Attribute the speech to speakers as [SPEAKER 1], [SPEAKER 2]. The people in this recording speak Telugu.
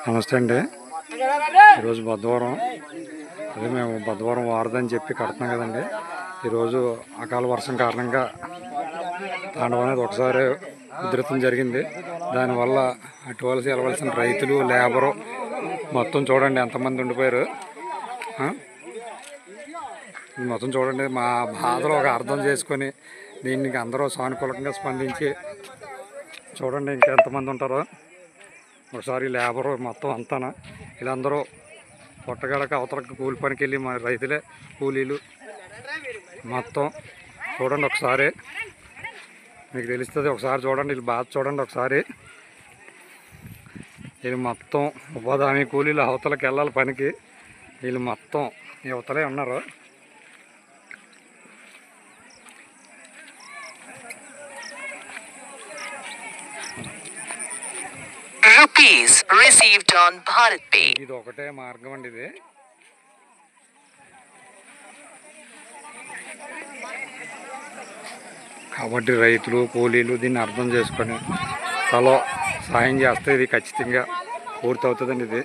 [SPEAKER 1] నమస్తే అండి. ఈరోజు బుధవారం. అదే మేము బుధవారం వారదని చెప్పి కడుతున్నాం కదండి. ఈరోజు అకాల వర్షం కారణంగా తాండవం అనేది ఒకసారి ఉధృతం జరిగింది. దానివల్ల అటువలసి వెళ్ళవలసిన రైతులు, లేబరు మొత్తం చూడండి ఎంతమంది ఉండిపోయారు. మొత్తం చూడండి. మా బాధలో ఒక అర్థం చేసుకొని దీనికి అందరూ సానుకూలంగా స్పందించి చూడండి ఇంకెంతమంది ఉంటారో. ఒకసారి లేబరు మొత్తం అంతా వీళ్ళందరూ పొట్టగడక అవతలకి కూలి పనికి వెళ్ళి మా రైతులే కూలీలు మొత్తం చూడండి. ఒకసారి మీకు తెలుస్తుంది. ఒకసారి చూడండి వీళ్ళు బాధ చూడండి. ఒకసారి వీళ్ళు మొత్తం ఉపాధి హామీ కూలీలు అవతలకి వెళ్ళాలి పనికి. వీళ్ళు మొత్తం యువతలే ఉన్నారు.
[SPEAKER 2] Rupees received on Bharat Pay.
[SPEAKER 1] ఇది ఒకటే మార్గం అండి. ఇది కాబట్టి రైతులు, కూలీలు దీన్ని అర్థం చేసుకొని తలో సాయం చేస్తే ఇది ఖచ్చితంగా పూర్తి అవుతుందండి. ఇది